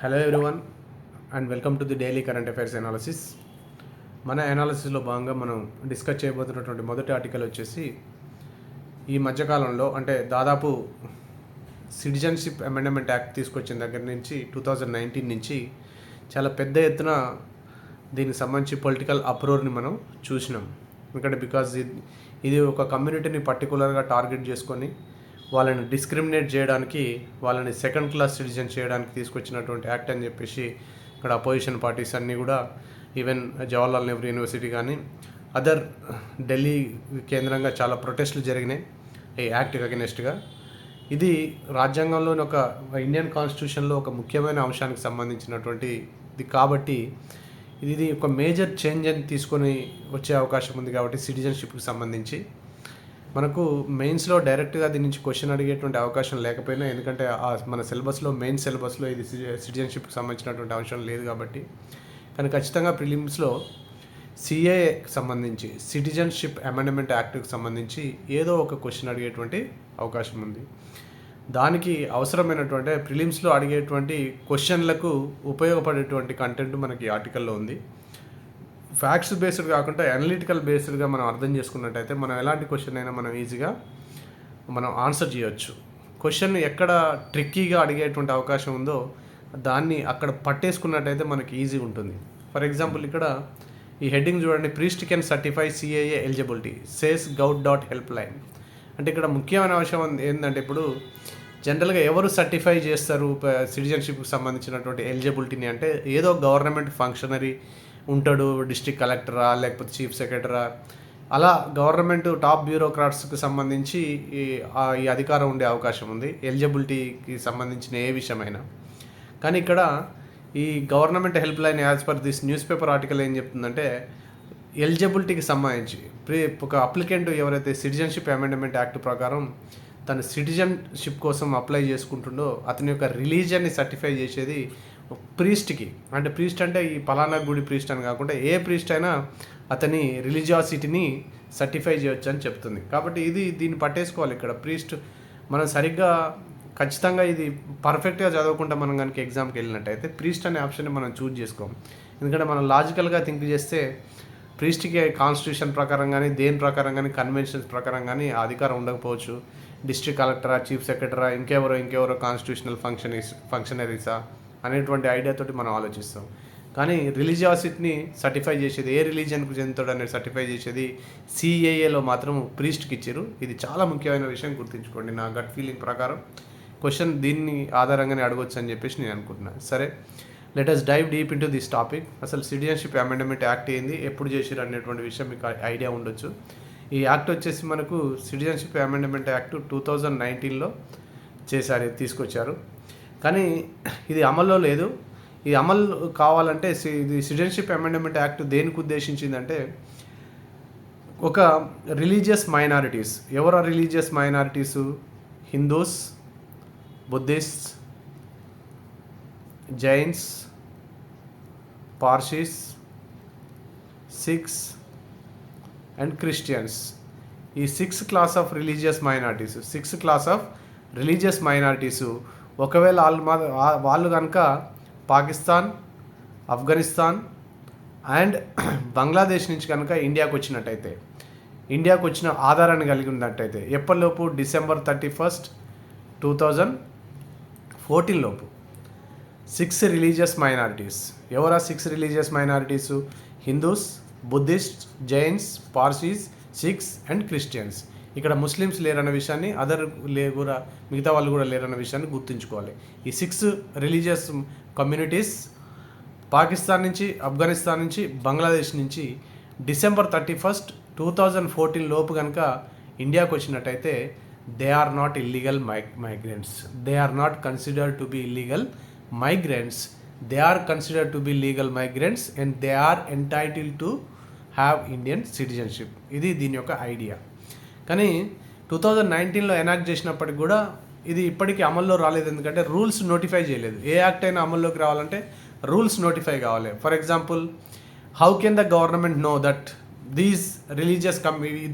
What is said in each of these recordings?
Hello everyone and welcome to the daily current affairs analysis. మన అనాలిసిస్లో భాగంగా మనం discuss చేయబోతున్నటువంటి మొదటి ఆర్టికల్ వచ్చేసి ఈ మధ్యకాలంలో అంటే దాదాపు సిటిజన్షిప్ అమెండ్మెంట్ యాక్ట్ తీసుకొచ్చిన దగ్గర నుంచి 2019 నుంచి చాలా పెద్ద ఎత్తున దీనికి సంబంధించి పొలిటికల్ అప్రోర్ని మనం చూసినాం. ఎందుకంటే బికాజ్ ఇది ఒక కమ్యూనిటీని పర్టికులర్గా టార్గెట్ చేసుకొని వాళ్ళని డిస్క్రిమినేట్ చేయడానికి, వాళ్ళని సెకండ్ క్లాస్ సిటిజన్ చేయడానికి తీసుకొచ్చినటువంటి యాక్ట్ అని చెప్పేసి ఇక్కడ అపోజిషన్ పార్టీస్ అన్నీ కూడా, ఈవెన్ జవహర్లాల్ నెహ్రూ యూనివర్సిటీ కానీ అదర్ ఢిల్లీ కేంద్రంగా చాలా ప్రొటెస్టులు జరిగినాయి ఈ యాక్ట్ అగెనెస్ట్గా. ఇది రాజ్యాంగంలోని ఒక ఇండియన్ కాన్స్టిట్యూషన్లో ఒక ముఖ్యమైన అంశానికి సంబంధించినటువంటిది కాబట్టి ఇది ఒక మేజర్ చేంజ్ అని తీసుకొని వచ్చే అవకాశం ఉంది. కాబట్టి సిటిజన్షిప్కి సంబంధించి మనకు మెయిన్స్లో డైరెక్ట్గా దీని నుంచి క్వశ్చన్ అడిగేటువంటి అవకాశం లేకపోయినా, ఎందుకంటే మన సిలబస్లో మెయిన్ సిలబస్లో ఇది సిటిజన్షిప్కి సంబంధించినటువంటి అంశం లేదు కాబట్టి, కానీ ఖచ్చితంగా ప్రిలిమ్స్లో సిఏకి సంబంధించి సిటిజన్షిప్ అమెండ్మెంట్ యాక్ట్కి సంబంధించి ఏదో ఒక క్వశ్చన్ అడిగేటువంటి అవకాశం ఉంది. దానికి అవసరమైనటువంటి ప్రిలిమ్స్లో అడిగేటువంటి క్వశ్చన్లకు ఉపయోగపడేటువంటి కంటెంట్ మనకి ఆర్టికల్లో ఉంది. ఫ్యాక్ట్స్ బేస్డ్ కాకుండా అనలిటికల్ బేస్డ్గా మనం అర్థం చేసుకున్నట్టయితే మనం ఎలాంటి క్వశ్చన్ అయినా మనం ఈజీగా మనం ఆన్సర్ చేయొచ్చు. క్వశ్చన్ ఎక్కడ ట్రిక్కీగా అడిగేటువంటి అవకాశం ఉందో దాన్ని అక్కడ పట్టేసుకున్నట్టయితే మనకి ఈజీ ఉంటుంది. ఫర్ ఎగ్జాంపుల్ ఇక్కడ ఈ హెడ్డింగ్ చూడండి, priest can certify CAA eligibility says gout.helpline. అంటే ఇక్కడ ముఖ్యమైన అంశం ఏంటంటే, ఇప్పుడు జనరల్గా ఎవరు సర్టిఫై చేస్తారు సిటిజన్షిప్కి సంబంధించినటువంటి ఎలిజిబిలిటీని అంటే, ఏదో గవర్నమెంట్ ఫంక్షనరీ ఉంటాడు, డిస్ట్రిక్ట్ కలెక్టరా లేకపోతే చీఫ్ సెక్రటరా, అలా గవర్నమెంట్ టాప్ బ్యూరోక్రాట్స్కి సంబంధించి ఈ అధికారం ఉండే అవకాశం ఉంది ఎలిజిబిలిటీకి సంబంధించిన ఏ విషయమైనా. కానీ ఇక్కడ ఈ government help line as per this news paper article ఏం చెప్తుందంటే, ఎలిజిబిలిటీకి సంబంధించి ఒక అప్లికెంట్ ఎవరైతే సిటిజన్షిప్ అమెండ్మెంట్ యాక్ట్ ప్రకారం తన సిటిజన్షిప్ కోసం అప్లై చేసుకుంటుండో అతని యొక్క రిలీజియన్ని సర్టిఫై చేసేది ప్రీస్ట్కి. అంటే ప్రీస్ట్ అంటే ఈ పలానా గుడి ప్రీస్ట్ అని కాకుండా ఏ ప్రీస్ట్ అయినా అతని రిలీజియాసిటీని సర్టిఫై చేయొచ్చు అని చెప్తుంది. కాబట్టి దీన్ని పట్టేసుకోవాలి. ఇక్కడ ప్రీస్ట్ మనం సరిగ్గా ఖచ్చితంగా ఇది పర్ఫెక్ట్గా చదవకుండా మనం కనుక ఎగ్జామ్కి వెళ్ళినట్టయితే ప్రీస్ట్ అనే ఆప్షన్ని మనం చూజ్ చేసుకోం. ఎందుకంటే మనం లాజికల్గా థింక్ చేస్తే ప్రీస్ట్కి కాన్స్టిట్యూషన్ ప్రకారం కానీ దేని ప్రకారం కానీ కన్వెన్షన్స్ ప్రకారం కానీ ఆ అధికారం ఉండకపోవచ్చు. డిస్ట్రిక్ట్ కలెక్టరా, చీఫ్ సెక్రటరా, ఇంకెవరో కాన్స్టిట్యూషనల్ ఫంక్షనరీసా అనేటువంటి ఐడియాతోటి మనం ఆలోచిస్తాం. కానీ రిలీజియాసిటీని సర్టిఫై చేసేది, ఏ రిలీజియన్కు చెందుతాడు అనేది సర్టిఫై చేసేది సిఏఏలో మాత్రం ప్రీస్ట్కి ఇచ్చారు. ఇది చాలా ముఖ్యమైన విషయం, గుర్తుంచుకోండి. నా గట్ ఫీలింగ్ ప్రకారం క్వశ్చన్ దీన్ని ఆధారంగానే అడగొచ్చు అని చెప్పేసి నేను అనుకుంటున్నాను. సరే, let us dive deep into this topic. అసలు సిటిజన్షిప్ అమెండ్మెంట్ యాక్ట్ ఏంది, ఎప్పుడు చేశారు అనేటువంటి విషయం మీకు ఐడియా ఉండొచ్చు. ఈ యాక్ట్ వచ్చేసి మనకు సిటిజన్షిప్ అమెండ్మెంట్ యాక్ట్ 2019లో తీసుకొచ్చారు. కానీ ఇది అమల్లో లేదు. ఇది అమలు కావాలంటే ఇది సిటిజన్షిప్ అమెండ్మెంట్ యాక్ట్ దేనికి ఉద్దేశించిందంటే, ఒక రిలీజియస్ మైనారిటీస్, ఎవరు religious minorities, Hindus, Buddhist, Jains, Parsis, Sikhs and Christians. ఈ 6 క్లాస్ ఆఫ్ రిలీజియస్ మైనారిటీస్ ఒకవేళ వాళ్ళు కనుక పాకిస్తాన్, ఆఫ్ఘనిస్తాన్ అండ్ బంగ్లాదేశ్ నుంచి కనుక ఇండియాకు వచ్చిన ఆధారాన్ని కలిగి ఉన్నట్టయితే ఎప్పటిలోపు డిసెంబర్ 31, 2014 లోపు 6 రిలీజియస్ మైనారిటీస్. ఎవరా 6 religious minorities? Hindus, Buddhist, Jains, Parsis, Sikhs and Christians. ఇక్కడ ముస్లిమ్స్ లేరన్న విషయాన్ని, కూడా మిగతా వాళ్ళు కూడా లేరన్న విషయాన్ని గుర్తుంచుకోవాలి. ఈ 6 రిలీజియస్ కమ్యూనిటీస్ పాకిస్తాన్ నుంచి, ఆఫ్ఘనిస్తాన్ నుంచి, బంగ్లాదేశ్ నుంచి డిసెంబర్ 31, 2014 లోపు కనుక ఇండియాకు వచ్చినట్టయితే they are not illegal migrants. They are not considered to be illegal migrants. They are considered to be legal migrants and they are entitled to have Indian citizenship. ఇది దీని యొక్క ఐడియా. కానీ 2019లో ఎనాక్ట్ చేసినప్పటికి కూడా ఇది ఇప్పటికీ అమల్లో రాలేదు. ఎందుకంటే రూల్స్ నోటిఫై చేయలేదు. ఏ యాక్ట్ అయినా అమల్లోకి రావాలంటే రూల్స్ నోటిఫై కావాలి. For example, how can the government know that these religious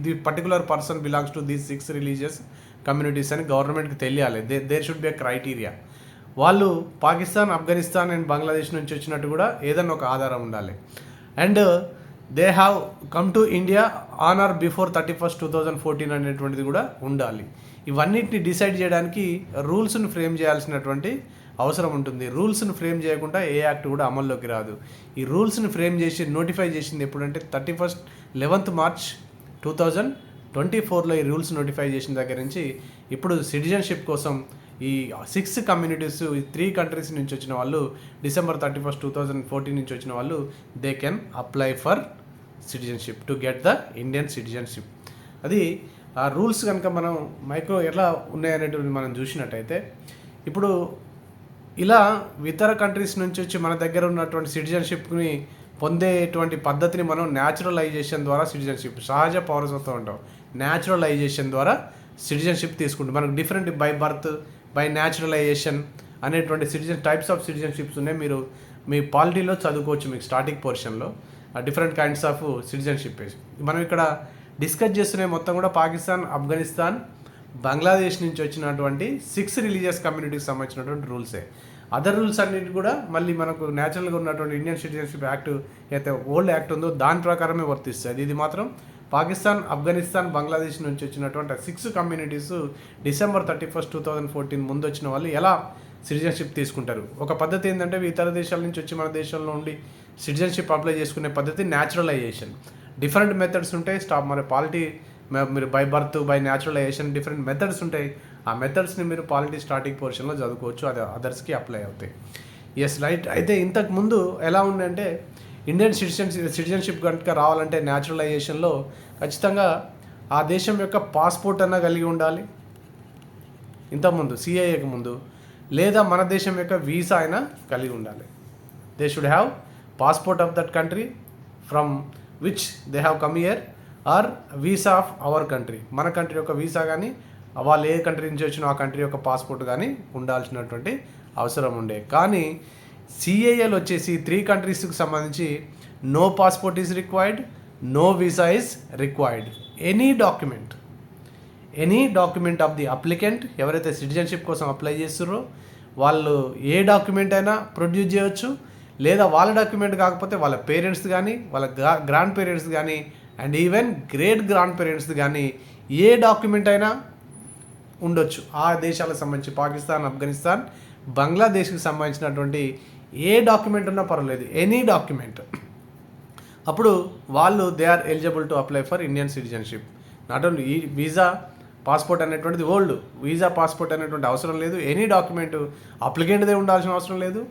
the particular person belongs to these 6 religious communities అని గవర్నమెంట్కి తెలియాలి. There should be a criteria. వాళ్ళు పాకిస్తాన్, ఆఫ్ఘనిస్తాన్ అండ్ బంగ్లాదేశ్ నుంచి వచ్చినట్టు కూడా ఏదన్నా ఒక ఆధారం ఉండాలి. And they have come to India on are before 31st 2014 అనేటువంటిది కూడా ఉండాలి. ఇవన్నిటిని డిసైడ్ చేయడానికి రూల్స్ను ఫ్రేమ్ చేయాల్సినటువంటి అవసరం ఉంటుంది. రూల్స్ను ఫ్రేమ్ చేయకుండా ఏ యాక్ట్ కూడా అమల్లోకి రాదు. ఈ రూల్స్ని ఫ్రేమ్ చేసి నోటిఫై చేసింది ఎప్పుడంటే 11th March 2024లో ఈ రూల్స్ నోటిఫై చేసిన దగ్గర నుంచి ఇప్పుడు సిటిజన్షిప్ కోసం ఈ 6 కమ్యూనిటీస్, ఈ 3 కంట్రీస్ నుంచి వచ్చిన వాళ్ళు, December 31st 2014 నుంచి వచ్చిన వాళ్ళు they can apply for citizenship to get the Indian citizenship. అది ఆ రూల్స్ కనుక మనం మైక్రో ఎలా ఉన్నాయనేటువంటి మనం చూసినట్టయితే, ఇప్పుడు ఇలా ఇతర కంట్రీస్ నుంచి వచ్చి మన దగ్గర ఉన్నటువంటి సిటిజన్షిప్ని పొందేటువంటి పద్ధతిని మనం న్యాచురలైజేషన్ ద్వారా సిటిజన్షిప్, సహజ పౌరసత్వం అంటాం, న్యాచురలైజేషన్ ద్వారా సిటిజన్షిప్ తీసుకుంటాం. మనకు different by birth, by naturalization అనేటువంటి టైప్స్ ఆఫ్ సిటిజన్షిప్స్ ఉన్నాయి. మీరు మీ పాలిటీలో చదువుకోవచ్చు, మీకు స్టార్టింగ్ పోర్షన్లో డిఫరెంట్ కైండ్స్ ఆఫ్ సిటిజన్షిప్. మనం ఇక్కడ డిస్కస్ చేస్తున్న మొత్తం కూడా పాకిస్తాన్, ఆఫ్ఘనిస్తాన్, బంగ్లాదేశ్ నుంచి వచ్చినటువంటి 6 రిలీజియస్ కమ్యూనిటీకి సంబంధించినటువంటి రూల్సే. అదర్ రూల్స్ అన్నిటి కూడా మళ్ళీ మనకు న్యాచురల్గా ఉన్నటువంటి ఇండియన్ సిటిజన్షిప్ యాక్ట్ అయితే ఓల్డ్ యాక్ట్ ఉందో దాని ప్రకారమే వర్తిస్తుంది. ఇది మాత్రం పాకిస్తాన్, ఆఫ్ఘనిస్తాన్, బంగ్లాదేశ్ నుంచి వచ్చినటువంటి 6 కమ్యూనిటీస్ December 31st 2014 ముందు వచ్చిన వాళ్ళు ఎలా సిటిజన్షిప్ తీసుకుంటారు. ఒక పద్ధతి ఏంటంటే ఇతర దేశాల నుంచి వచ్చి మన దేశంలో ఉండి సిటిజన్షిప్ అప్లై చేసుకునే పద్ధతి న్యాచురలైజేషన్. డిఫరెంట్ మెథడ్స్ ఉంటాయి. మన పాలిటీ మీరు by birth, by naturalization different methods ఉంటాయి. ఆ మెథడ్స్ని మీరు పాలిటీ స్టార్టింగ్ పోర్షన్లో చదువుకోవచ్చు, అది అదర్స్కి అప్లై అవుతాయి. Yes right. అయితే ఇంతకు ముందు ఎలా ఉందంటే ఇండియన్ సిటిజన్షిప్ కనుక రావాలంటే న్యాచురలైజేషన్లో ఖచ్చితంగా ఆ దేశం యొక్క పాస్పోర్ట్ అన్న కలిగి ఉండాలి ఇంతకుముందు, సిఐఏకి ముందు, లేదా మన దేశం యొక్క వీసా అయినా కలిగి ఉండాలి. They should have passport of that country from which they have come here, or visa of our country, మన కంట్రీ యొక్క వీసా కానీ, వాళ్ళు ఏ కంట్రీ నుంచి వచ్చిన ఆ కంట్రీ యొక్క పాస్పోర్ట్ కానీ ఉండాల్సినటువంటి అవసరం ఉండే. కానీ సిఏఏలు వచ్చేసి 3 కంట్రీస్కి సంబంధించి no passport is required, no visa is required. Any document of the applicant, ఎవరైతే సిటిజన్షిప్ కోసం అప్లై చేస్తున్నారో వాళ్ళు ఏ డాక్యుమెంట్ అయినా ప్రొడ్యూస్ చేయవచ్చు, లేదా వాళ్ళ డాక్యుమెంట్ కాకపోతే వాళ్ళ పేరెంట్స్ కానీ, వాళ్ళ గ్రాండ్ పేరెంట్స్ కానీ, and even great grand parents కానీ ఏ డాక్యుమెంట్ అయినా ఉండొచ్చు. ఆ దేశాలకు సంబంధించి పాకిస్తాన్, ఆఫ్ఘనిస్తాన్, బంగ్లాదేశ్కి సంబంధించినటువంటి ఏ డాక్యుమెంట్ ఉన్నా పర్వాలేదు, ఎనీ డాక్యుమెంట్. అప్పుడు వాళ్ళు they are eligible to apply for Indian citizenship. Not only ఈ వీసా, పాస్పోర్ట్ అనేటువంటిది ఓల్డ్, వీసా పాస్పోర్ట్ అనేటువంటి అవసరం లేదు. ఎనీ డాక్యుమెంట్ అప్లికెంట్దే ఉండాల్సిన అవసరం లేదు,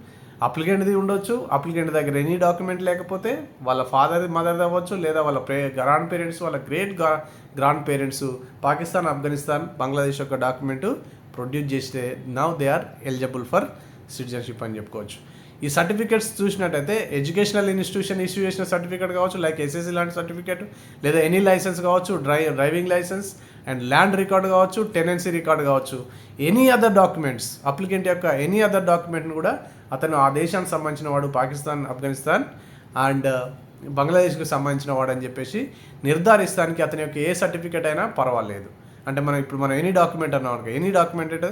అప్లికెంట్ది ఉండొచ్చు. అప్లికెంట్ దగ్గర ఎనీ డాక్యుమెంట్ లేకపోతే వాళ్ళ ఫాదర్, మదర్ అవ్వచ్చు, లేదా వాళ్ళ గ్రాండ్ పేరెంట్స్, వాళ్ళ great grandparents Pakistan, Afghanistan, Bangladesh యొక్క డాక్యుమెంట్ ప్రొడ్యూస్ చేస్తే now they are eligible for citizenship అని చెప్పుకోవచ్చు. ఈ సర్టిఫికేట్స్ చూసినట్టయితే ఎడ్యుకేషనల్ ఇన్స్టిట్యూషన్ ఇష్యూ చేసిన సర్టిఫికేట్ కావచ్చు, లైక్ ఎస్ఎస్సి లాంటి సర్టిఫికేట్, లేదా ఎనీ లైసెన్స్ కావచ్చు, driving licence and land record కావచ్చు, టెనెన్సీ రికార్డు కావచ్చు, ఎనీ అదర్ డాక్యుమెంట్స్, అప్లికెంట్ యొక్క ఎనీ అదర్ డాక్యుమెంట్ను కూడా అతను ఆ దేశానికి సంబంధించిన వాడు, పాకిస్తాన్, ఆఫ్ఘనిస్తాన్ అండ్ బంగ్లాదేశ్కి సంబంధించిన వాడు అని చెప్పేసి నిర్ధారిస్తానికి అతని యొక్క ఏ సర్టిఫికేట్ అయినా పర్వాలేదు. అంటే మనం ఎనీ డాక్యుమెంట్ అన్నాం, ఎనీ డాక్యుమెంట్ అంటే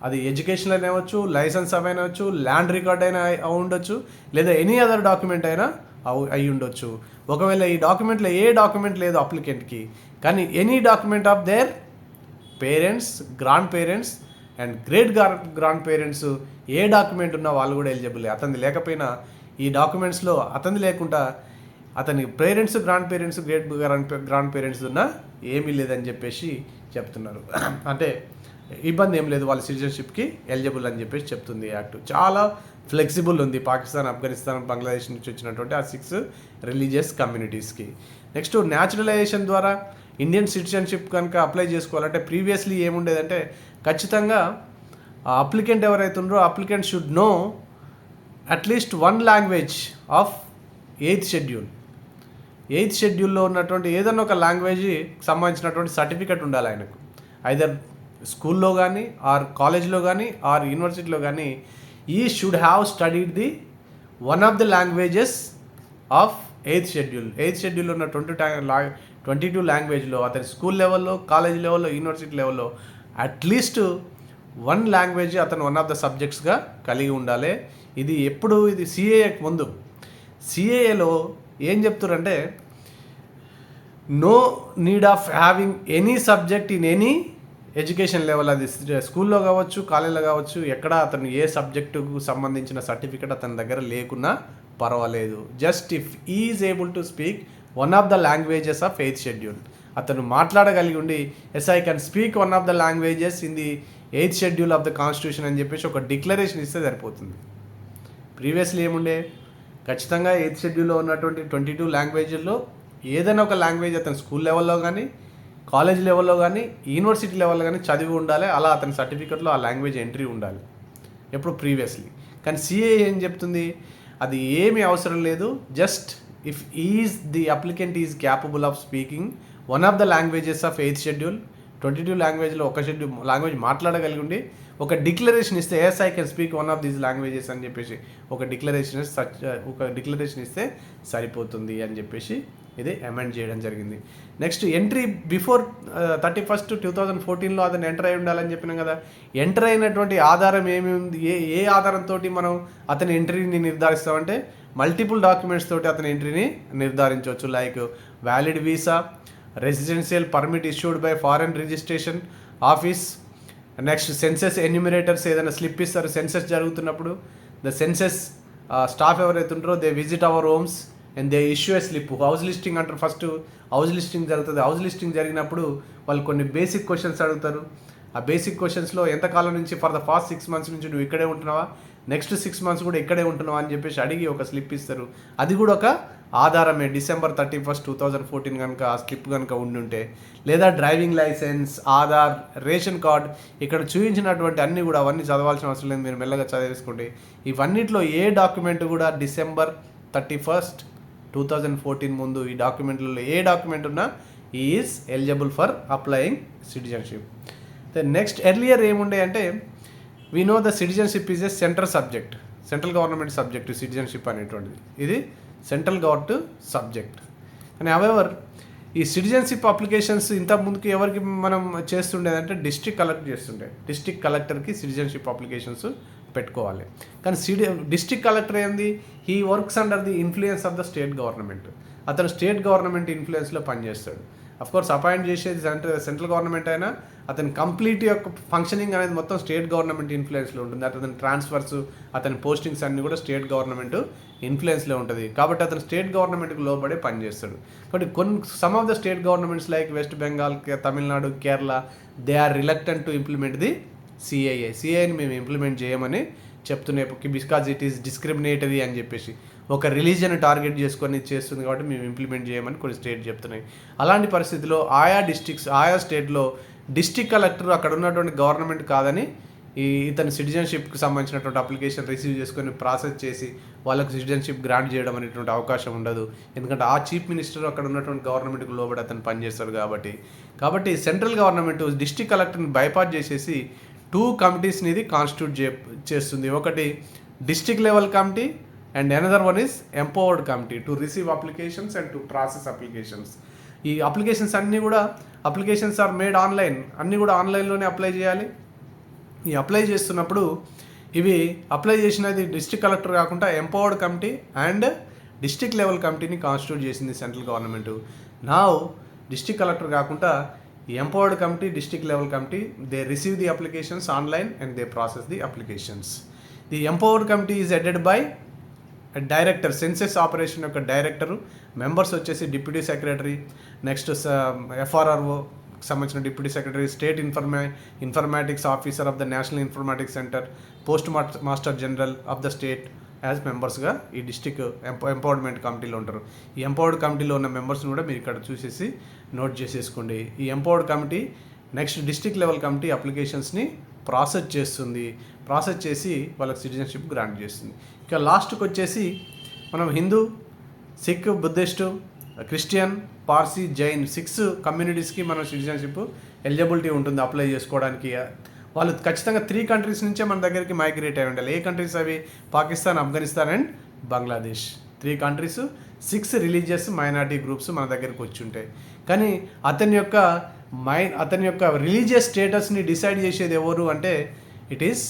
అది ఎడ్యుకేషనల్ అయినా అవ్వచ్చు, లైసెన్స్ అయినా అవ్వచ్చు, ల్యాండ్ రికార్డ్ అయినా ఉండొచ్చు, లేదా ఎనీ అదర్ డాక్యుమెంట్ అయినా అయి ఉండొచ్చు. ఒకవేళ ఈ డాక్యుమెంట్లో ఏ డాక్యుమెంట్ లేదు అప్లికెంట్కి, కానీ any document of their parents, grand parents and great grand parents A document ఉన్నా వాళ్ళు కూడా ఎలిజిబుల్. అతనిది లేకపోయినా ఈ డాక్యుమెంట్స్లో అతనిది లేకుండా అతని parents, grand parents, grand parents ఉన్నా ఏమీ లేదని చెప్పేసి చెప్తున్నారు. అంటే ఇబ్బంది ఏం లేదు, వాళ్ళ సిటిజన్షిప్కి ఎలిజిబుల్ అని చెప్పేసి చెప్తుంది యాక్ట్. చాలా ఫ్లెక్సిబుల్ ఉంది పాకిస్తాన్, ఆఫ్ఘనిస్తాన్, బంగ్లాదేశ్ నుంచి వచ్చినటువంటి ఆ 6 రిలీజియస్ కమ్యూనిటీస్కి. నెక్స్ట్ న్యాచురలైజేషన్ ద్వారా ఇండియన్ సిటిజన్షిప్ కనుక అప్లై చేసుకోవాలంటే ప్రీవియస్లీ ఏముండేదంటే ఖచ్చితంగా అప్లికెంట్ ఎవరైతే ఉన్నారో applicant should know at least 1 language of 8th schedule. 8th షెడ్యూల్లో ఉన్నటువంటి ఏదైనా ఒక లాంగ్వేజ్కి సంబంధించినటువంటి సర్టిఫికెట్ ఉండాలి ఆయనకు. ఐదర్ స్కూల్లో కానీ, ఆర్ కాలేజ్లో కానీ, ఆర్ యూనివర్సిటీలో కానీ ఈ should have studied the one of the languages of 8th schedule. 8th షెడ్యూల్లో ఉన్న 22 లాంగ్వేజ్లో అతని స్కూల్ లెవెల్లో, కాలేజ్ లెవెల్లో, యూనివర్సిటీ లెవెల్లో అట్లీస్ట్ 1 లాంగ్వేజ్ అతను వన్ ఆఫ్ ద సబ్జెక్ట్స్గా కలిగి ఉండాలి. ఇది ఎప్పుడు, ఇది సిఏఏకి ముందు. సిఏఏలో ఏం చెప్తారంటే no need of having any subject in any education level, అది స్కూల్లో కావచ్చు, కాలేజీలో కావచ్చు, ఎక్కడ అతను ఏ సబ్జెక్టుకు సంబంధించిన సర్టిఫికేట్ అతని దగ్గర లేకున్నా పర్వాలేదు. Just if is able to speak one of the languages of 8th schedule, అతను మాట్లాడగలిగి ఉండి yes I can speak one of the languages in the 8th schedule of the constitution అని చెప్పేసి ఒక డిక్లరేషన్ ఇస్తే సరిపోతుంది. ప్రీవియస్లీ ఏముండే, ఖచ్చితంగా 8th షెడ్యూల్లో ఉన్నటువంటి 22 లాంగ్వేజ్ల్లో ఏదైనా ఒక లాంగ్వేజ్ అతను స్కూల్ లెవెల్లో కానీ, కాలేజ్ లెవెల్లో కానీ, యూనివర్సిటీ లెవెల్లో కానీ చదివి ఉండాలి. అలా అతని సర్టిఫికెట్లో ఆ లాంగ్వేజ్ ఎంట్రీ ఉండాలి ఎప్పుడు ప్రీవియస్లీ. కానీ సిఏ ఏం చెప్తుంది, అది ఏమీ అవసరం లేదు. Just if is the applicant is capable of speaking one of the languages of 8th schedule, 22 లాంగ్వేజ్లో ఒక షెడ్యూల్ లాంగ్వేజ్ మాట్లాడగలిగి ఉండి ఒక డిక్లరేషన్ ఇస్తే yes I can speak one of these languages అని చెప్పేసి ఒక డిక్లరేషన్ ఇస్తే సరిపోతుంది అని చెప్పేసి ఇది అమెండ్ చేయడం జరిగింది. నెక్స్ట్ ఎంట్రీ బిఫోర్ 31st 2014లో అతను ఎంటర్ అయి ఉండాలని చెప్పినాం కదా. ఎంటర్ అయినటువంటి ఆధారం ఏమి ఉంది, ఏ ఆధారంతో మనం అతని ఎంట్రీని నిర్ధారిస్తామంటే మల్టిపుల్ డాక్యుమెంట్స్ తోటి అతని ఎంట్రీని నిర్ధారించవచ్చు. Like valid visa, residential permit issued by foreign registration office, next census enumerators ఏదైనా స్లిప్ ఇస్తారు సెన్సెస్ జరుగుతున్నప్పుడు, ద సెన్సెస్ స్టాఫ్ ఎవరైతే ఉంటారో they visit our homes and they issue A slip. House listing అంటారు, ఫస్ట్ హౌస్ లిస్టింగ్ జరుగుతుంది. House listing జరిగినప్పుడు వాళ్ళు కొన్ని బేసిక్ క్వశ్చన్స్ అడుగుతారు. ఆ బేసిక్ క్వశ్చన్స్లో ఎంతకాలం నుంచి ఫర్ ద ఫాస్ట్ 6 months నుంచి నువ్వు ఇక్కడే ఉంటున్నావా, నెక్స్ట్ 6 months కూడా ఇక్కడే ఉంటున్నావా అని చెప్పేసి అడిగి ఒక స్లిప్ ఇస్తారు. అది కూడా ఒక ఆధారమే. December 31st 2014 కనుక ఆ స్లిప్ కనుక ఉండుంటే, లేదా driving licence, Aadhaar, ration card, ఇక్కడ చూపించినటువంటి అన్నీ కూడా అవన్నీ చదవాల్సిన అవసరం లేదు, మీరు మెల్లగా చదివేసుకోండి. ఇవన్నిట్లో ఏ డాక్యుమెంట్ కూడా December 31st 2014 ముందు ఈ డాక్యుమెంట్లలో ఏ డాక్యుమెంట్ ఉన్నా is eligible for applying citizenship. Next earlier ఏముండే అంటే we know the citizenship is a central government subject citizenship అనేటువంటిది. ఇది సెంట్రల్ గవర్నమెంట్ సబ్జెక్ట్. కానీ హవెవర్ ఈ సిటిజన్షిప్ అప్లికేషన్స్ ఇంత ముందుకు ఎవరికి మనం చేస్తుండేదంటే డిస్ట్రిక్ట్ కలెక్టర్కి సిటిజన్షిప్ అప్లికేషన్స్ పెట్టుకోవాలి. కానీ డిస్ట్రిక్ట్ కలెక్టర్ ఏంది, he works under the influence of the state government. అతను స్టేట్ గవర్నమెంట్ ఇన్ఫ్లుయెన్స్లో పనిచేస్తాడు. అఫ్కోర్స్ అపాయింట్ చేసేది సెంట్రల్ గవర్నమెంట్ అయినా అతని కంప్లీట్ యొక్క ఫంక్షనింగ్ అనేది మొత్తం స్టేట్ గవర్నమెంట్ ఇన్ఫ్లుయెన్స్లో ఉంటుంది. అతని ట్రాన్స్ఫర్స్, అతని పోస్టింగ్స్ అన్నీ కూడా స్టేట్ గవర్నమెంట్ ఇన్ఫ్లుయెన్స్లో ఉంటుంది. కాబట్టి అతను స్టేట్ గవర్నమెంట్కి లోబడే పనిచేస్తాడు. కాబట్టి some of the state governments like West Bengal, Tamil Nadu, Kerala, they are reluctant to implement the సిఏని మేము ఇంప్లిమెంట్ చేయమని చెప్తున్నాయి. బికాజ్ ఇట్ ఈస్ డిస్క్రిమినేటరీ అని చెప్పేసి ఒక రిలీజియన్ టార్గెట్ చేసుకొని చేస్తుంది కాబట్టి మేము ఇంప్లిమెంట్ చేయమని కొన్ని స్టేట్ చెప్తున్నాయి. అలాంటి పరిస్థితిలో ఆయా స్టేట్లో డిస్ట్రిక్ట్ కలెక్టర్ అక్కడ ఉన్నటువంటి గవర్నమెంట్ కాదని ఇతని సిటిజన్షిప్కి సంబంధించినటువంటి అప్లికేషన్ రిసీవ్ చేసుకొని ప్రాసెస్ చేసి వాళ్ళకు సిటిజన్షిప్ గ్రాంట్ చేయడం అనేటువంటి అవకాశం ఉండదు. ఎందుకంటే ఆ చీఫ్ మినిస్టర్ అక్కడ ఉన్నటువంటి గవర్నమెంట్కి లోబడి అతను పనిచేస్తాడు. కాబట్టి సెంట్రల్ గవర్నమెంట్ డిస్ట్రిక్ట్ కలెక్టర్ని బైపాస్ చేసేసి 2 కమిటీస్ని ఇది కాన్స్టిట్యూట్ చేస్తుంది. ఒకటి district level committee and another one is empowered committee to receive applications and to process applications. ఈ అప్లికేషన్స్ ఆర్ మేడ్ ఆన్లైన్, అన్నీ కూడా ఆన్లైన్లోనే అప్లై చేయాలి. ఈ అప్లై చేస్తున్నప్పుడు ఇవి అప్లై చేసినది డిస్ట్రిక్ట్ కలెక్టర్ కాకుండా empowered committee and district level కమిటీని కాన్స్టిట్యూట్ చేసింది సెంట్రల్ గవర్నమెంట్. నా డిస్ట్రిక్ట్ కలెక్టర్ కాకుండా ఈ empowered committee, district level committee, they receive the applications online and they process the applications. The empowered committee is headed by director, census operation యొక్క director, members వచ్చేసి deputy secretary, next FRRO సంబంధించిన deputy secretary, state informatics officer of the national informatics centre, postmaster general of the state as మెంబర్స్గా ఈ district empowerment కమిటీలో ఉంటారు. ఈ empowered కమిటీలో ఉన్న మెంబర్స్ని కూడా మీరు ఇక్కడ చూసేసి నోట్ చేసేసుకోండి. ఈ empowered committee next district level committee అప్లికేషన్స్ని ప్రాసెస్ చేసి వాళ్ళకి సిటిజన్షిప్ గ్రాంట్ చేస్తుంది. ఇక లాస్ట్కి వచ్చేసి మనం హిందూ, సిక్, బుద్ధిస్టు, క్రిస్టియన్, పార్సీ, జైన్ 6 కమ్యూనిటీస్కి మనం సిటిజన్షిప్ ఎలిజిబిలిటీ ఉంటుంది అప్లై చేసుకోవడానికి. వాళ్ళు ఖచ్చితంగా 3 countries నుంచే మన దగ్గరికి మైగ్రేట్ అయి ఉండాలి. ఏ కంట్రీస్ అవి? Pakistan, Afghanistan and Bangladesh. 3 countries, 6 religious minority groups మన దగ్గరికి వచ్చి ఉంటాయి. కానీ అతని యొక్క రిలీజియస్ స్టేటస్ని డిసైడ్ చేసేది ఎవరు అంటే it is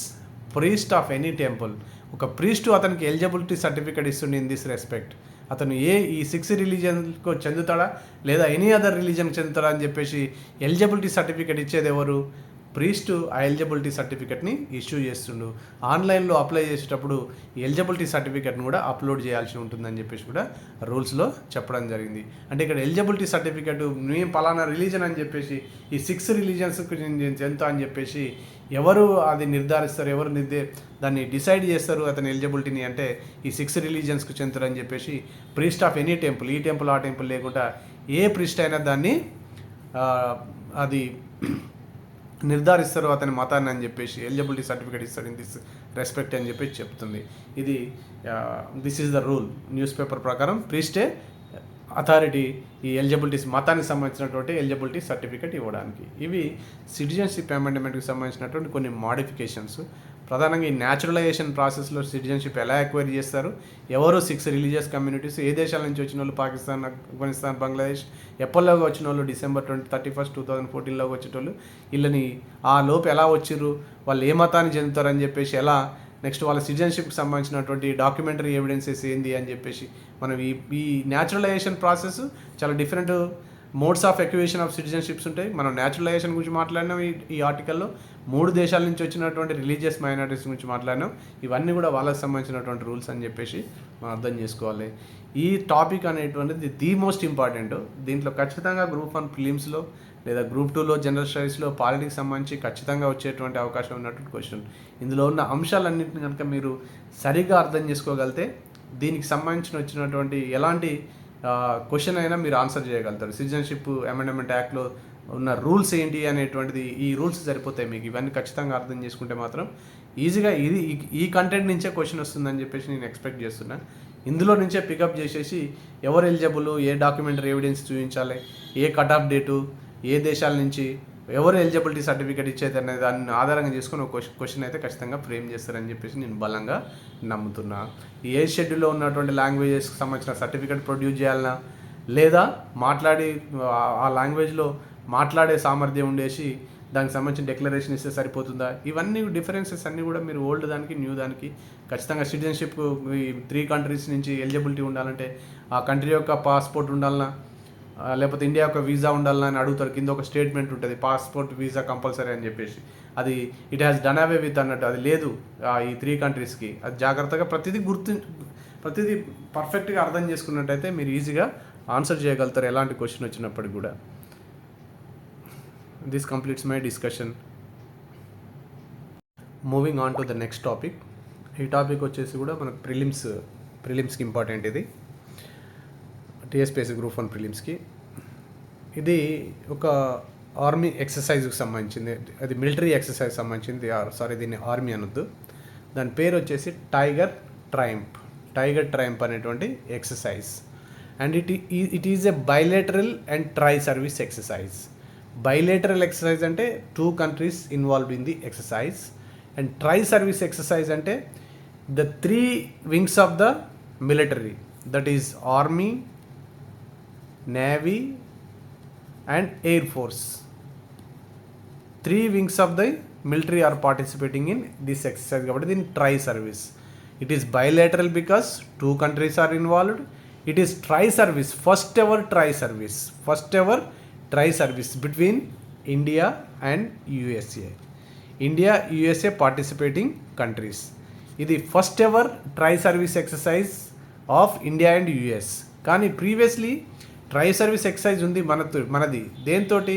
priest of any temple. ఒక ప్రీస్ట్ అతనికి ఎలిజిబిలిటీ సర్టిఫికేట్ ఇస్తుంది ఇన్ దిస్ రెస్పెక్ట్. అతను ఈ 6 రిలీజన్కు చెందుతాడా లేదా ఎనీ అదర్ రిలీజన్కి చెందుతాడా అని చెప్పేసి ఎలిజిబిలిటీ సర్టిఫికేట్ ఇచ్చేది ఎవరు? ప్రీస్ట్ ఆ ఎలిజిబిలిటీ సర్టిఫికేట్ని ఇష్యూ చేస్తుండు. ఆన్లైన్లో అప్లై చేసేటప్పుడు ఎలిజిబిలిటీ సర్టిఫికేట్ని కూడా అప్లోడ్ చేయాల్సి ఉంటుందని చెప్పేసి కూడా రూల్స్లో చెప్పడం జరిగింది. అంటే ఇక్కడ ఎలిజిబిలిటీ సర్టిఫికేట్ మేము పలానా రిలీజన్ అని చెప్పేసి ఈ 6 రిలీజన్స్కి నేను చెందుతా అని చెప్పేసి ఎవరు అది నిర్ధారిస్తారు, ఎవరు దాన్ని డిసైడ్ చేస్తారు అతని ఎలిజిబిలిటీని అంటే ఈ 6 రిలీజన్స్కి చెందుతారని చెప్పేసి ప్రీస్ట్ ఆఫ్ ఎనీ టెంపుల్, ఈ టెంపుల్ ఆ టెంపుల్ లేకుండా ఏ ప్రీస్ట్ అయినా దాన్ని అది నిర్ధారిస్తారు అతని మతాన్ని అని చెప్పేసి ఎలిజిబిలిటీ సర్టిఫికేట్ ఇస్తారు ఇన్ దిస్ రెస్పెక్ట్ అని చెప్పేసి చెప్తుంది. ఇది this is the rule. News paper ప్రకారం ప్రీస్టే అథారిటీ ఈ ఎలిజిబిలిటీస్ మతానికి సంబంధించినటువంటి ఎలిజిబిలిటీ సర్టిఫికేట్ ఇవ్వడానికి. ఇవి సిటిజన్షిప్ అమెండ్మెంట్కి సంబంధించినటువంటి కొన్ని మాడిఫికేషన్స్. ప్రధానంగా ఈ న్యాచురలైజేషన్ ప్రాసెస్లో సిటిజన్షిప్ ఎలా ఎక్వైర్ చేస్తారు, ఎవరు 6 రిలీజియస్ కమ్యూనిటీస్, ఏ దేశాల నుంచి వచ్చిన వాళ్ళు, పాకిస్తాన్, ఆఫ్ఘనిస్తాన్, బంగ్లాదేశ్, ఎప్పటిలోగా వచ్చిన వాళ్ళు, December 31, 2014లోకి వచ్చేటోళ్ళు, వీళ్ళని ఆ లోపు ఎలా వచ్చిర్రు, వాళ్ళు ఏ మతాన్ని చెందుతారని చెప్పేసి ఎలా, నెక్స్ట్ వాళ్ళ సిటిజన్షిప్కి సంబంధించినటువంటి డాక్యుమెంటరీ ఎవిడెన్సెస్ ఏంది అని చెప్పేసి మనం ఈ న్యాచురలైజేషన్ ప్రాసెస్ చాలా different modes of acquisition of citizenships ఉంటాయి. మనం న్యాచురలైజేషన్ గురించి మాట్లాడినాం ఈ ఆర్టికల్లో. 3 దేశాల నుంచి వచ్చినటువంటి రిలీజియస్ మైనారిటీస్ గురించి మాట్లాడినాం. ఇవన్నీ కూడా వాళ్ళకి సంబంధించినటువంటి రూల్స్ అని చెప్పేసి మనం అర్థం చేసుకోవాలి. ఈ టాపిక్ అనేటువంటిది ది మోస్ట్ ఇంపార్టెంట్. దీంట్లో ఖచ్చితంగా గ్రూప్ 1 ప్రిలిమ్స్లో లేదా గ్రూప్ 2లో జనరల్ స్టడీస్లో పాలిటిక్స్ సంబంధించి ఖచ్చితంగా వచ్చేటువంటి అవకాశం ఉన్నటువంటి క్వశ్చన్. ఇందులో ఉన్న అంశాలన్నింటిని కనుక మీరు సరిగ్గా అర్థం చేసుకోగలిగితే దీనికి సంబంధించిన వచ్చినటువంటి ఎలాంటి క్వశ్చన్ అయినా మీరు ఆన్సర్ చేయగలుగుతారు. సిటిజన్షిప్ అమెండ్మెంట్ యాక్ట్లో ఉన్న రూల్స్ ఏంటి అనేటువంటిది, ఈ రూల్స్ సరిపోతాయి మీకు. ఇవన్నీ ఖచ్చితంగా అర్థం చేసుకుంటే మాత్రం ఈజీగా ఈ కంటెంట్ నుంచే క్వశ్చన్ వస్తుందని చెప్పేసి నేను ఎక్స్పెక్ట్ చేస్తున్నా. ఇందులో నుంచే పికప్ చేసేసి ఎవరు ఎలిజిబుల్, ఏ డాక్యుమెంటరీ ఎవిడెన్స్ చూపించాలి, ఏ కట్ ఆఫ్ డేటు, ఏ దేశాల నుంచి ఎవరు ఎలిజిబిలిటీ సర్టిఫికేట్ ఇచ్చేది అనే దాన్ని ఆధారంగా చేసుకుని ఒక క్వశ్చన్ అయితే ఖచ్చితంగా ఫ్రేమ్ చేస్తారని చెప్పేసి నేను బలంగా నమ్ముతున్నా. ఈ ఏ షెడ్యూల్లో ఉన్నటువంటి లాంగ్వేజెస్కి సంబంధించిన సర్టిఫికేట్ ప్రొడ్యూస్ చేయాలన్నా లేదా మాట్లాడి ఆ లాంగ్వేజ్లో మాట్లాడే సామర్థ్యం ఉండేసి దానికి సంబంధించిన డిక్లరేషన్ ఇస్తే సరిపోతుందా? ఇవన్నీ డిఫరెన్సెస్ అన్నీ కూడా మీరు ఓల్డ్ దానికి న్యూ దానికి ఖచ్చితంగా సిటిజన్షిప్ ఈ 3 కంట్రీస్ నుంచి ఎలిజిబిలిటీ ఉండాలంటే ఆ కంట్రీ యొక్క పాస్పోర్ట్ ఉండాలన్నా లేకపోతే ఇండియా యొక్క వీసా ఉండాలని అని అడుగుతారు. కింద ఒక స్టేట్మెంట్ ఉంటుంది, పాస్పోర్ట్ వీసా కంపల్సరీ అని చెప్పేసి. అది it has done away with అన్నట్టు. అది లేదు ఈ 3 కంట్రీస్కి. అది జాగ్రత్తగా ప్రతిదీ పర్ఫెక్ట్గా అర్థం చేసుకున్నట్టయితే మీరు ఈజీగా ఆన్సర్ చేయగలుగుతారు ఎలాంటి క్వశ్చన్ వచ్చినప్పటికి కూడా. This completes my discussion. Moving on to the next topic. ఈ టాపిక్ వచ్చేసి కూడా మనకు ప్రిలిమ్స్కి ఇంపార్టెంట్. ఇది టీఎస్పీఎస్సీ గ్రూప్ 1 ప్రిలిమ్స్కి. ఇది ఒక ఆర్మీ ఎక్సర్సైజ్కి సంబంధించింది. అది మిలిటరీ ఎక్సర్సైజ్ సంబంధించింది. దీన్ని ఆర్మీ అనొద్దు. దాని పేరు వచ్చేసి టైగర్ ట్రయంప్ అనేటువంటి exercise. And it is a bilateral and tri service exercise. Bilateral exercise అంటే 2 countries involved in the exercise. And tri service exercise అంటే the 3 wings of the military, that is army, navy and air force. 3 wings of the military are participating in this exercise కాబట్టి దీన్ని tri service. It is bilateral because 2 countries are involved. It is tri service, first ever tri service between India and USA. India USA participating countries. ఇది first ever tri service exercise of India and US. కానీ previously tri service exercise ఉంది మనది దేంతోటి,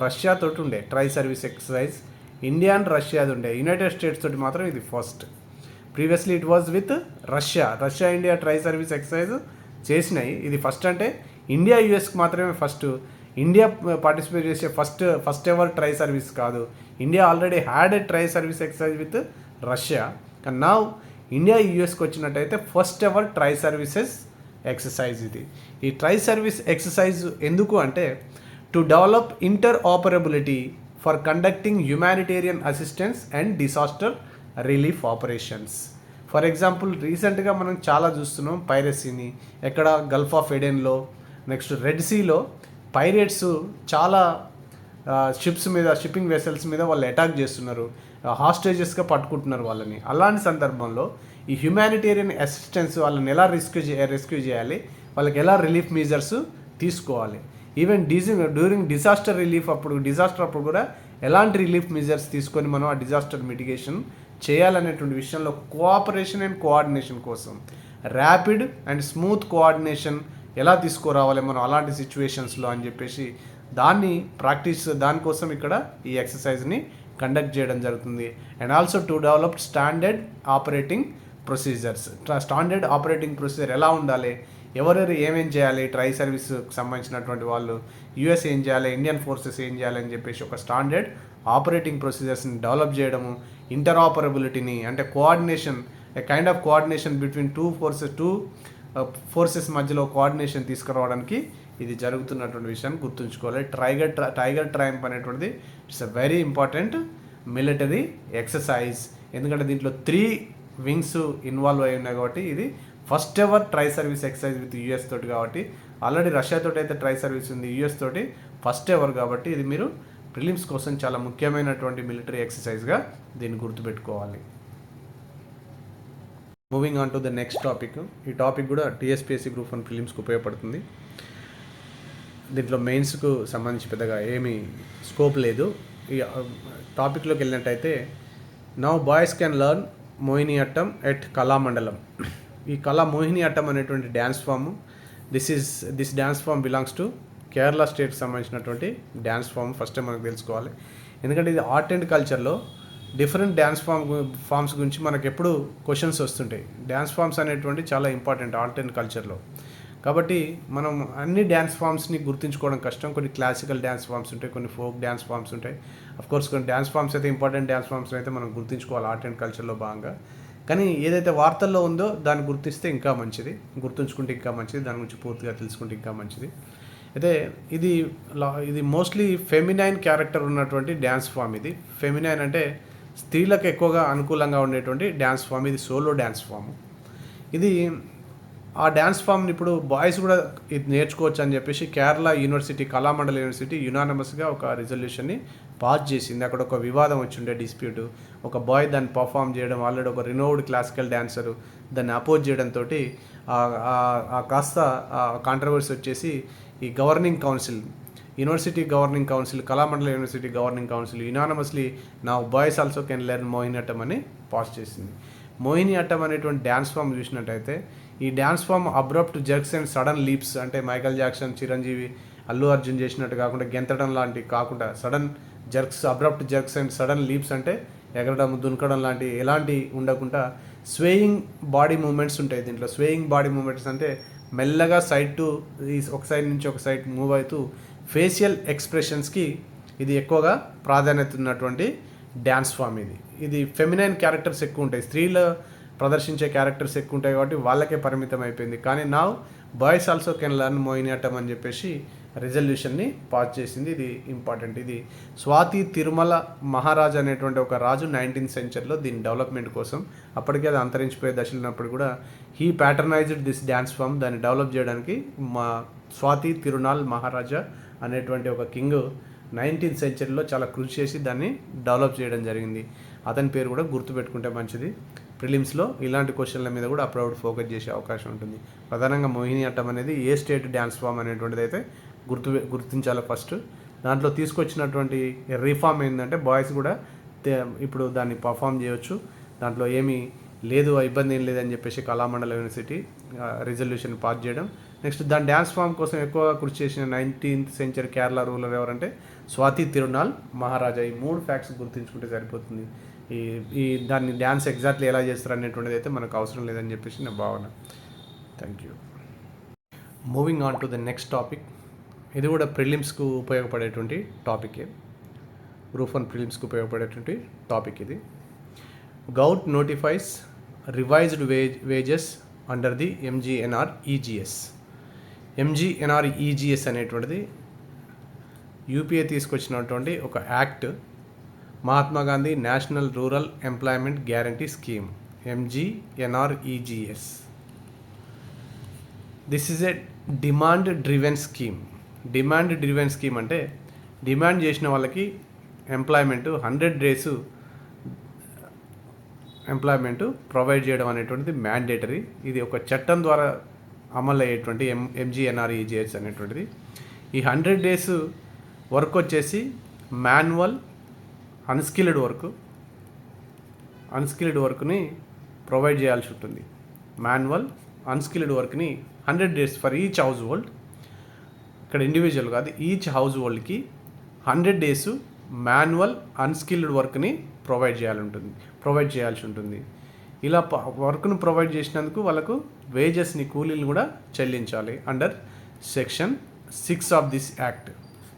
రష్యాతోటి ఉండే tri service exercise. India and రష్యాది ఉండే. United States తోటి మాత్రం ఇది first. Previously it was with Russia India tri service exercise చేసినాయి. ఇది ఫస్ట్ అంటే ఇండియా యూఎస్కి మాత్రమే ఫస్ట్. ఇండియా పార్టిసిపేట్ చేసే ఫస్ట్ ఎవర్ ట్రై సర్వీస్ కాదు. India already had a tri service exercise with Russia. కానీ నౌ ఇండియా యూఎస్కి వచ్చినట్టయితే first ever tri services exercise ఇది. ఈ ట్రై సర్వీస్ ఎక్సర్సైజ్ ఎందుకు అంటే to develop inter operability for conducting humanitarian assistance and disaster relief operations. For example రీసెంట్గా మనం చాలా చూస్తున్నాం పైరసీని. ఎక్కడ గల్ఫ్ ఆఫ్ ఎడెన్లో, నెక్స్ట్ రెడ్ సీలో పైరేట్స్ చాలా షిప్స్ మీద, షిప్పింగ్ వెసల్స్ మీద వాళ్ళు అటాక్ చేస్తున్నారు. హాస్టేజెస్గా పట్టుకుంటున్నారు వాళ్ళని. అలాంటి సందర్భంలో ఈ హ్యుమానిటేరియన్ అసిస్టెన్స్ వాళ్ళని ఎలా రెస్క్యూ చేయాలి, వాళ్ళకి ఎలా రిలీఫ్ మెజర్స్ తీసుకోవాలి, ఈవెన్ డ్యూరింగ్ డిజాస్టర్ అప్పుడు కూడా ఎలాంటి రిలీఫ్ మెజర్స్ తీసుకొని మనం ఆ డిజాస్టర్ మిటిగేషన్ చేయాలనేటువంటి విషయంలో కోఆపరేషన్ అండ్ కోఆర్డినేషన్ కోసం ర్యాపిడ్ అండ్ స్మూత్ కోఆర్డినేషన్ ఎలా తీసుకురావాలి మనం అలాంటి సిచ్యువేషన్స్లో అని చెప్పేసి దానికోసం ఇక్కడ ఈ ఎక్సర్సైజ్ని కండక్ట్ చేయడం జరుగుతుంది. And also to develop standard operating procedure ఎలా ఉండాలి, ఎవరెవరు ఏమేం చేయాలి, ట్రై సర్వీస్కి సంబంధించినటువంటి వాళ్ళు యూఎస్ ఏం చేయాలి, ఇండియన్ ఫోర్సెస్ ఏం చేయాలి అని చెప్పేసి ఒక స్టాండర్డ్ ఆపరేటింగ్ ప్రొసీజర్స్ని డెవలప్ చేయడము, ఇంటరాపరబిలిటీని అంటే kind of coordination between two forces మధ్యలో కోఆర్డినేషన్ తీసుకురావడానికి ఇది జరుగుతున్నటువంటి విషయాన్ని గుర్తుంచుకోవాలి. టైగర్ ట్రయంప్ అనేటువంటిది it's a very important military exercise. ఎందుకంటే దీంట్లో 3 వింగ్స్ ఇన్వాల్వ్ అయి ఉన్నాయి కాబట్టి ఇది first ever tri service exercise with US తోటి కాబట్టి, ఆల్రెడీ రష్యాతో అయితే ట్రై సర్వీస్ ఉంది, యూఎస్ తోటి ఫస్ట్ ఎవర్ కాబట్టి ఇది మీరు ప్రిలిమ్స్ కోసం చాలా ముఖ్యమైనటువంటి మిలిటరీ ఎక్సర్సైజ్గా దీన్ని గుర్తుపెట్టుకోవాలి. Moving on to the next topic. ఈ టాపిక్ కూడా టీఎస్పీఎస్సీ గ్రూప్ 1 ప్రిలిమ్స్కి ఉపయోగపడుతుంది. దీంట్లో మెయిన్స్కు సంబంధించి పెద్దగా ఏమీ స్కోప్ లేదు. ఈ టాపిక్లోకి వెళ్ళినట్టయితే now boys can learn Mohiniyattam at Kalamandalam. ఈ మోహినియట్టం అనేటువంటి dance form, this dance form belongs to Kerala స్టేట్కి సంబంధించినటువంటి డ్యాన్స్ ఫామ్. ఫస్ట్ మనకు తెలుసుకోవాలి, ఎందుకంటే ఇది ఆర్ట్ అండ్ కల్చర్లో డిఫరెంట్ డ్యాన్స్ ఫామ్స్ గురించి మనకు ఎప్పుడు క్వశ్చన్స్ వస్తుంటాయి. డ్యాన్స్ ఫామ్స్ అనేటువంటి చాలా ఇంపార్టెంట్ ఆర్ట్ అండ్ కల్చర్లో. కాబట్టి మనం అన్ని డ్యాన్స్ ఫామ్స్ని గుర్తుంచుకోవడం కష్టం. కొన్ని క్లాసికల్ డ్యాన్స్ ఫామ్స్ ఉంటాయి, కొన్ని ఫోక్ డ్యాన్స్ ఫామ్స్ ఉంటాయి. అఫ్కోర్స్ కొన్ని డ్యాన్స్ ఫామ్స్ అయితే ఇంపార్టెంట్ డ్యాన్స్ ఫామ్స్ అయితే మనం గుర్తుంచుకోవాలి ఆర్ట్ అండ్ కల్చర్లో భాగంగా. కానీ ఏదైతే వార్తల్లో ఉందో దాన్ని గుర్తిస్తే ఇంకా మంచిది, గుర్తుంచుకుంటే ఇంకా మంచిది, దాని గురించి పూర్తిగా తెలుసుకుంటే ఇంకా మంచిది. అయితే ఇది మోస్ట్లీ ఫెమినైన్ క్యారెక్టర్ ఉన్నటువంటి డ్యాన్స్ ఫామ్. ఇది ఫెమినైన్ అంటే స్త్రీలకు ఎక్కువగా అనుకూలంగా ఉండేటువంటి డ్యాన్స్ ఫామ్. ఇది సోలో డ్యాన్స్ ఫామ్. ఇది ఆ డ్యాన్స్ ఫామ్ని ఇప్పుడు బాయ్స్ కూడా ఇది నేర్చుకోవచ్చు అని చెప్పేసి కేరళ యూనివర్సిటీ, కళామండల యూనివర్సిటీ యునానిమస్గా ఒక రిజల్యూషన్ని పాస్ చేసింది. అక్కడ ఒక వివాదం వచ్చిండే, డిస్ప్యూట్. ఒక బాయ్ దాన్ని పర్ఫామ్ చేయడం, ఆల్రెడీ ఒక రినోవ్డ్ క్లాసికల్ డ్యాన్సరు దాన్ని అపోజ్ చేయడంతో కాస్త కాంట్రవర్సీ వచ్చేసి ఈ governing council, university governing council, Kalamandala university governing council unanimously నా boys also can learn Mohiniyattam అని పాస్ చేసింది. మోహినియట్టం అనేటువంటి డ్యాన్స్ ఫామ్ చూసినట్టయితే ఈ dance form abrupt jerks and sudden leaps, అంటే మైకల్ జాక్సన్, చిరంజీవి, అల్లు అర్జున్ చేసినట్టు కాకుండా, గెంతడం లాంటివి కాకుండా, sudden jerks, abrupt jerks and sudden leaps అంటే ఎగరడం, దునకడం లాంటి ఎలాంటి ఉండకుండా స్వేయింగ్ బాడీ మూమెంట్స్ ఉంటాయి దీంట్లో. స్వేయింగ్ బాడీ మూమెంట్స్ అంటే మెల్లగా ఒక సైడ్ నుంచి ఒక సైడ్ మూవ్ అవుతూ ఫేషియల్ ఎక్స్ప్రెషన్స్కి ఇది ఎక్కువగా ప్రాధాన్యత ఉన్నటువంటి డ్యాన్స్ ఫామ్. ఇది ఫెమినైన్ క్యారెక్టర్స్ ఎక్కువ ఉంటాయి, స్త్రీల ప్రదర్శించే క్యారెక్టర్స్ ఎక్కువ ఉంటాయి కాబట్టి వాళ్ళకే పరిమితం అయిపోయింది. కానీ boys also can learn Mohiniyattam అని చెప్పేసి రిజల్యూషన్ని పాస్ చేసింది. ఇది ఇంపార్టెంట్. ఇది స్వాతి తిరుమల మహారాజ్ అనేటువంటి ఒక రాజు 19th సెంచరీలో దీని డెవలప్మెంట్ కోసం, అప్పటికే అది అంతరించిపోయే దశలు ఉన్నప్పుడు కూడా he patternized this dance form. దాన్ని డెవలప్ చేయడానికి స్వాతి తిరునాల్ మహారాజా అనేటువంటి ఒక కింగ్ 19th సెంచరీలో చాలా కృషి చేసి దాన్ని డెవలప్ చేయడం జరిగింది. అతని పేరు కూడా గుర్తుపెట్టుకుంటే మంచిది. ప్రిలిమ్స్లో ఇలాంటి క్వశ్చన్ల మీద కూడా అప్పుడప్పుడు ఫోకస్ చేసే అవకాశం ఉంటుంది. ప్రధానంగా మోహినియట్టం అనేది ఏ స్టేట్ డ్యాన్స్ ఫామ్ అనేటువంటిది అయితే గుర్తించాలి ఫస్ట్. దాంట్లో తీసుకొచ్చినటువంటి రిఫార్మ్ ఏంటంటే బాయ్స్ కూడా ఇప్పుడు దాన్ని పర్ఫామ్ చేయవచ్చు, దాంట్లో ఏమీ లేదు, ఇబ్బంది ఏం లేదని చెప్పేసి కళామండల యూనివర్సిటీ రిజల్యూషన్ పాస్ చేయడం. నెక్స్ట్ దాని డ్యాన్స్ ఫామ్ కోసం ఎక్కువగా కృషి చేసిన 19th సెంచరీ కేరళ రూలర్ ఎవరంటే స్వాతి తిరునాల్ మహారాజా. ఈ 3 ఫ్యాక్ట్స్ గుర్తుంచుకుంటే సరిపోతుంది. దాన్ని డ్యాన్స్ ఎగ్జాక్ట్లీ ఎలా చేస్తారు అనేటువంటిది అయితే మనకు అవసరం లేదని చెప్పేసి నా భావన. Thank you. Moving on to the next topic. ఇది కూడా ప్రిలిమ్స్కు ఉపయోగపడేటువంటి టాపికే, గ్రూప్ 1 ప్రిలిమ్స్కి ఉపయోగపడేటువంటి టాపిక్ ఇది. Govt notifies revised wages under the MGNREGS. MGNREGS అనేటువంటిది యూపీఏ తీసుకొచ్చినటువంటి ఒక act, Mahatma Gandhi national rural employment guarantee scheme, MGNREGS. This is a demand driven scheme. Demand driven scheme అంటే demand చేసిన వాళ్ళకి ఎంప్లాయ్మెంట్ 100 days ఎంప్లాయ్మెంట్ ప్రొవైడ్ చేయడం అనేటువంటిది mandatory. ఇది ఒక చట్టం ద్వారా అమలు అయ్యేటువంటి ఎంజీఎన్ఆర్ఈజీఎస్ అనేటువంటిది. ఈ 100 days వర్క్ వచ్చేసి మాన్యువల్ అన్స్కిల్డ్ వర్క్ని ప్రొవైడ్ చేయాల్సి ఉంటుంది. మాన్యువల్ అన్స్కిల్డ్ వర్క్ని 100 days for each household. ఇక్కడ ఇండివిజువల్ కాదు, ఈచ్ హౌస్ హోల్డ్కి 100 days మాన్యువల్ అన్స్కిల్డ్ వర్క్ని ప్రొవైడ్ చేయాల్సి ఉంటుంది. ఇలా వర్క్ను ప్రొవైడ్ చేసినందుకు వాళ్ళకు వేజెస్ని, కూలీలు కూడా చెల్లించాలి under section 6 of this act.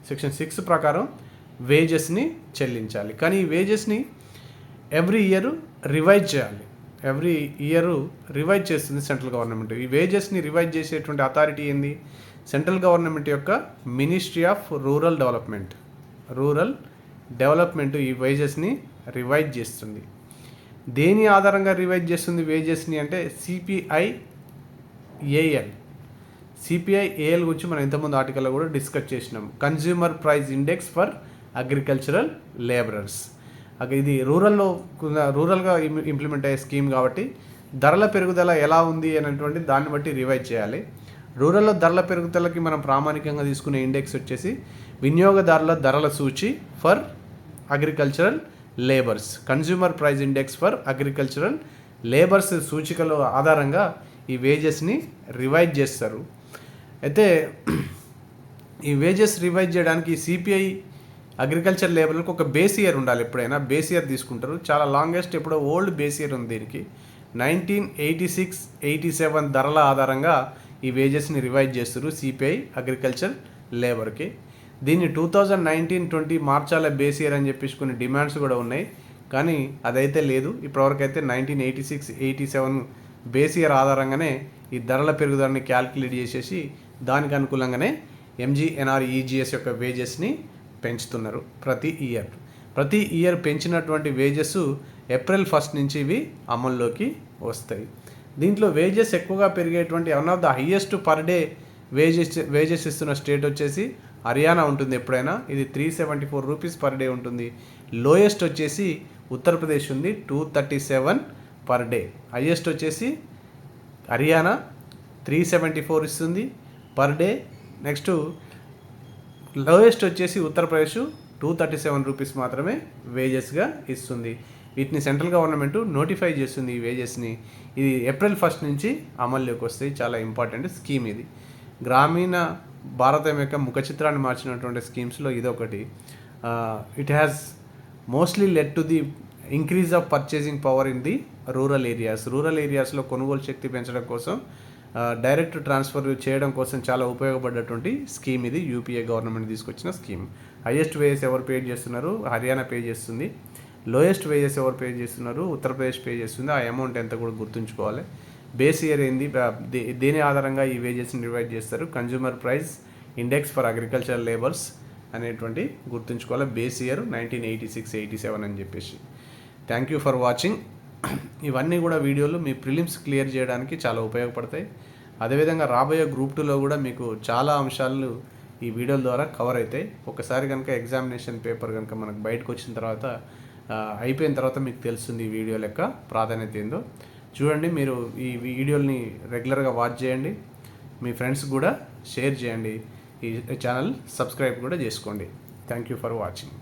Section 6 ప్రకారం వేజెస్ని చెల్లించాలి. కానీ ఈ వేజెస్ని ఎవ్రీ ఇయర్ రివైజ్ చేయాలి. ఎవ్రీ ఇయర్ రివైజ్ చేస్తుంది సెంట్రల్ గవర్నమెంట్. ఈ వేజెస్ని రివైజ్ చేసేటువంటి అథారిటీ ఏంది? సెంట్రల్ గవర్నమెంట్ యొక్క మినిస్ట్రీ ఆఫ్ రూరల్ డెవలప్మెంట్ ఈ వేజెస్ని రివైజ్ చేస్తుంది. దేని ఆధారంగా రివైజ్ చేస్తుంది వేజెస్ని అంటే సిపిఐఏఎల్ గురించి మనం ఇంతకుముందు ఆర్టికల్లో కూడా డిస్కస్ చేసినాం. Consumer price index for agricultural labourers. ఇది రూరల్గా ఇంప్లిమెంట్ అయ్యే స్కీమ్ కాబట్టి ధరల పెరుగుదల ఎలా ఉంది అనేటువంటి దాన్ని బట్టి రివైజ్ చేయాలి. రూరల్లో ధరల పెరుగుదలకి మనం ప్రామాణికంగా తీసుకునే ఇండెక్స్ వచ్చేసి వినియోగదారుల ధరల సూచి for agricultural labours, consumer price index for agricultural labours సూచికల ఆధారంగా ఈ వేజెస్ని రివైజ్ చేస్తారు. అయితే ఈ వేజెస్ రివైజ్ చేయడానికి సిపిఐ అగ్రికల్చర్ లేబర్లకు ఒక బేస్ ఇయర్ ఉండాలి. ఎప్పుడైనా బేస్ ఇయర్ తీసుకుంటారు. చాలా లాంగెస్ట్ ఎప్పుడో ఓల్డ్ బేస్ ఇయర్ ఉంది దీనికి. 1986-87 ధరల ఆధారంగా ఈ వేజెస్ని రివైజ్ చేస్తారు సిపిఐ అగ్రికల్చర్ లేబర్కి. దీన్ని 2019-20 మార్చాల బేస్ ఇయర్ అని చెప్పేసి కొన్ని డిమాండ్స్ కూడా ఉన్నాయి. కానీ అదైతే లేదు. ఇప్పటివరకు అయితే 1986-87 బేస్ ఇయర్ ఆధారంగానే ఈ ధరల పెరుగుదలని క్యాల్కులేట్ చేసేసి దానికి అనుకూలంగానే ఎంజీఎన్ఆర్ఈజీఎస్ యొక్క వేజెస్ని పెంచుతున్నారు ప్రతి ఇయర్ పెంచినటువంటి వేజెస్ ఏప్రిల్ 1 నుంచి ఇవి అమల్లోకి వస్తాయి. దీంట్లో వేజెస్ ఎక్కువగా పెరిగేటువంటి one of the highest per day wages ఇస్తున్న స్టేట్ వచ్చేసి హర్యానా ఉంటుంది. ఎప్పుడైనా ఇది 374 రూపీస్ పర్ డే ఉంటుంది. లోయెస్ట్ వచ్చేసి ఉత్తరప్రదేశ్ ఉంది, 237 పర్ డే. హైయెస్ట్ వచ్చేసి హర్యానా 374 ఇస్తుంది పర్ డే. నెక్స్ట్ లోయెస్ట్ వచ్చేసి ఉత్తరప్రదేశ్ 237 రూపీస్ మాత్రమే వేజెస్గా ఇస్తుంది. వీటిని సెంట్రల్ గవర్నమెంట్ నోటిఫై చేస్తుంది ఈ వేజెస్ని. ఇది ఏప్రిల్ 1 నుంచి అమల్లోకి వస్తాయి. చాలా ఇంపార్టెంట్ స్కీమ్ ఇది. గ్రామీణ భారతం యొక్క ముఖ చిత్రాన్ని మార్చినటువంటి స్కీమ్స్లో ఇదొకటి. It has mostly led to the increase of purchasing power in the rural ఏరియాస్లో కొనుగోలు శక్తి పెంచడం కోసం, డైరెక్ట్ ట్రాన్స్ఫర్ చేయడం కోసం చాలా ఉపయోగపడ్డటువంటి స్కీమ్ ఇది. యూపీఏ గవర్నమెంట్ తీసుకొచ్చిన స్కీమ్. హైయెస్ట్ వేజెస్ ఎవరు పే చేస్తున్నారు? హర్యానా పే చేస్తుంది. లోయెస్ట్ వేజెస్ ఎవరు పే చేస్తున్నారు? ఉత్తరప్రదేశ్ పే చేస్తుంది. ఆ అమౌంట్ ఎంత కూడా గుర్తుంచుకోవాలి. బేస్ ఇయర్ ఏంది, దేని ఆధారంగా ఈ వేజెస్ని డివైడ్ చేస్తారు? Consumer price index for agricultural labours అనేటువంటి గుర్తుంచుకోవాలి. బేస్ ఇయర్ 1986-87 అని చెప్పేసి. Thank you for watching. ఇవన్నీ కూడా వీడియోలు మీ ప్రిలిమ్స్ క్లియర్ చేయడానికి చాలా ఉపయోగపడతాయి. అదేవిధంగా రాబోయే గ్రూప్ 2లో కూడా మీకు చాలా అంశాలు ఈ వీడియోల ద్వారా కవర్ అవుతాయి. ఒకసారి కనుక ఎగ్జామినేషన్ పేపర్ కనుక మనకు బయటకు వచ్చిన తర్వాత అయిపోయిన తర్వాత మీకు తెలుస్తుంది ఈ వీడియోల యొక్క ప్రాధాన్యత ఏందో. చూడండి, మీరు ఈ వీడియోల్ని రెగ్యులర్గా వాచ్ చేయండి, మీ ఫ్రెండ్స్ కూడా షేర్ చేయండి, ఈ ఛానల్ సబ్స్క్రైబ్ కూడా చేసుకోండి. Thank you for watching.